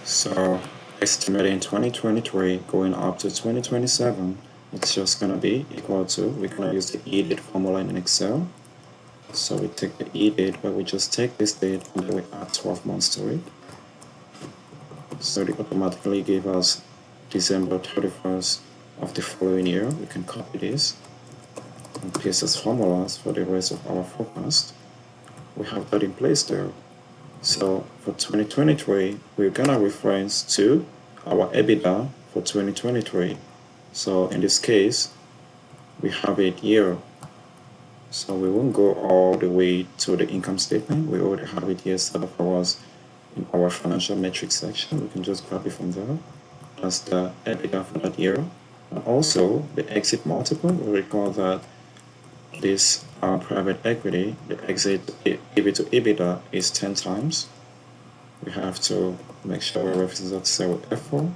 So estimating 2023 going up to 2027, it's just going to be equal to, we're going to use the E-date formula in Excel. So we take the E-date, where we just take this date and then we add 12 months to it. So it automatically gave us December 31st of the following year. We can copy this and paste as formulas for the rest of our forecast. We have that in place there. So for 2023, we're gonna reference to our EBITDA for 2023. So in this case, we have it here. So we won't go all the way to the income statement. We already have it here set up for us in our financial metrics section. We can just grab it from there. That's the EBITDA for that year. And also the exit multiple. We recall that this private equity, the exit EV to EBITDA is 10 times. We have to make sure we reference that cell with F4.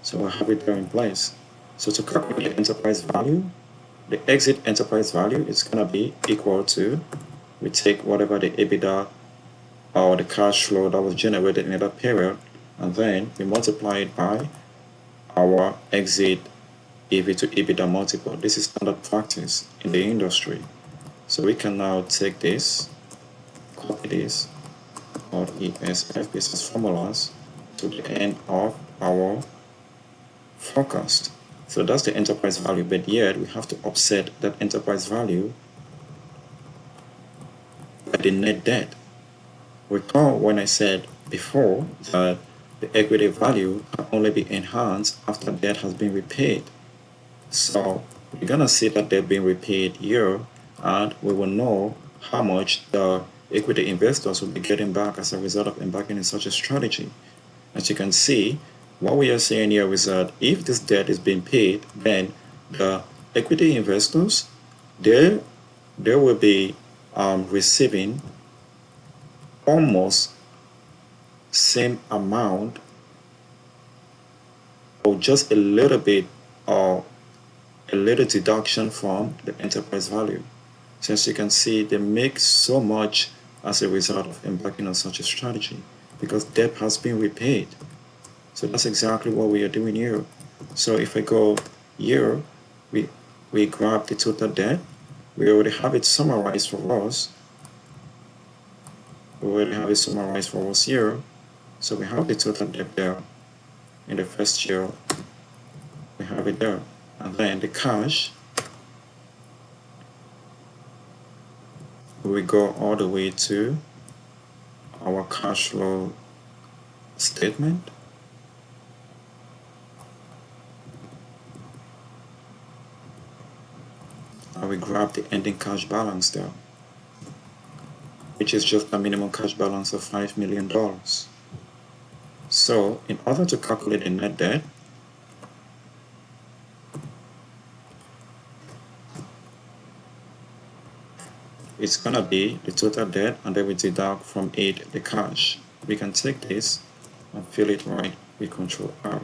So we'll have it there in place. So to calculate the enterprise value, the exit enterprise value is going to be equal to, we take whatever the EBITDA or the cash flow that was generated in that period, and then we multiply it by our exit EV to EBITDA multiple. This is standard practice in the industry. So we can now take this, copy this, or ESF business formulas to the end of our forecast. So that's the enterprise value, but yet we have to offset that enterprise value by the net debt. Recall when I said before that the equity value can only be enhanced after debt has been repaid. So we're gonna see that they've been repaid here, and we will know how much the equity investors will be getting back as a result of embarking in such a strategy. As you can see, what we are saying here is that if this debt is being paid, then the equity investors, they will be receiving almost same amount, or just a little bit, or a little deduction from the enterprise value. Since you can see, they make so much as a result of embarking on such a strategy because debt has been repaid. So that's exactly what we are doing here. So if I go here, we grab the total debt. We already have it summarized for us. We already have it summarized for us here. So we have the total debt there. In the first year, we have it there. And then the cash, we go all the way to our cash flow statement. And we grab the ending cash balance there, which is just a minimum cash balance of $5 million. So in order to calculate the net debt, it's gonna be the total debt, and then we deduct from it the cash. We can take this and fill it right with Control R.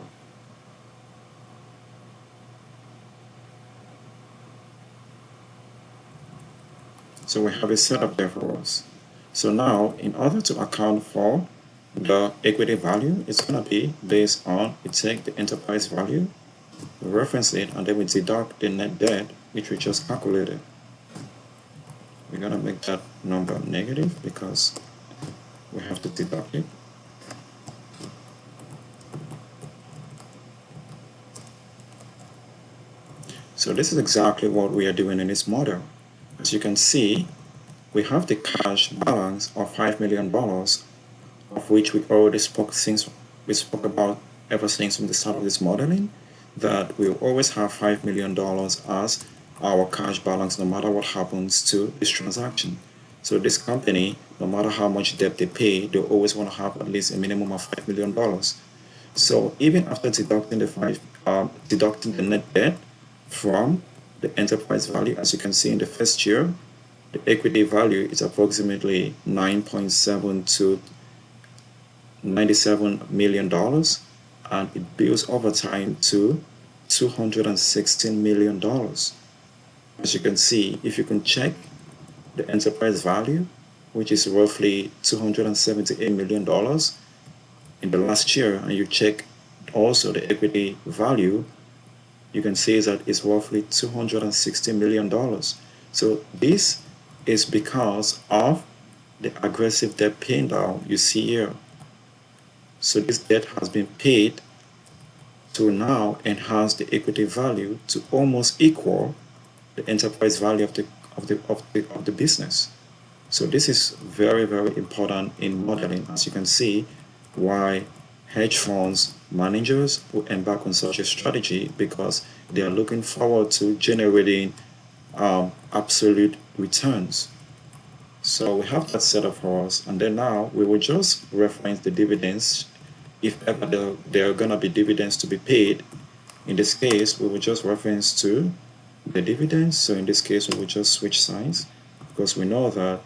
So we have it set up there for us. So now, in order to account for the equity value, it's gonna be based on, we take the enterprise value, we reference it, and then we deduct the net debt, which we just calculated. We're gonna make that number negative because we have to deduct it. So this is exactly what we are doing in this model. As you can see, we have the cash balance of $5 million, of which we already spoke about ever since from the start of this modeling, that we will always have $5 million as our cash balance no matter what happens to this transaction. So this company, no matter how much debt they pay, they always want to have at least a minimum of $5 million. So even after deducting the net debt from the enterprise value, as you can see in the first year, the equity value is approximately $97 million, and it builds over time to $216 million. As you can see, if you can check the enterprise value, which is roughly $278 million, in the last year and you check also the equity value, you can see that it's roughly $260 million. So this is because of the aggressive debt paying down you see here. So this debt has been paid to now enhance the equity value to almost equal the enterprise value of the business. So this is very, very important in modeling. As you can see, why hedge funds managers will embark on such a strategy, because they are looking forward to generating absolute returns. So we have that set up for us, and then now we will just reference the dividends if ever there are gonna be dividends to be paid. In this case, we will just reference to the dividends. So in this case, we will just switch signs because we know that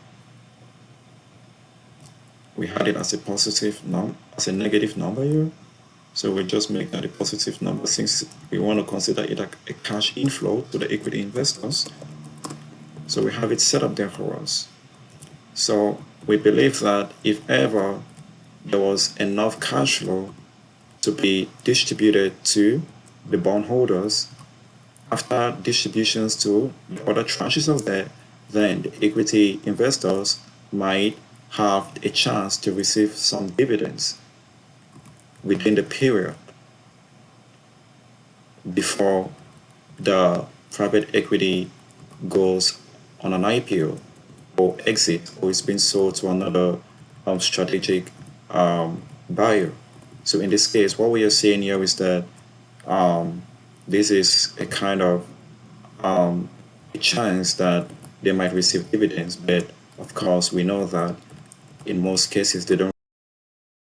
we had it as a positive number, as a negative number here. So we'll just make that a positive number since we want to consider it a cash inflow to the equity investors. So we have it set up there for us. So we believe that if ever there was enough cash flow to be distributed to the bondholders, after distributions to the other tranches of debt, then the equity investors might have a chance to receive some dividends within the period before the private equity goes on an IPO or exit, or it's been sold to another strategic buyer. So in this case, what we are seeing here is that this is a kind of a chance that they might receive dividends, but of course we know that in most cases they don't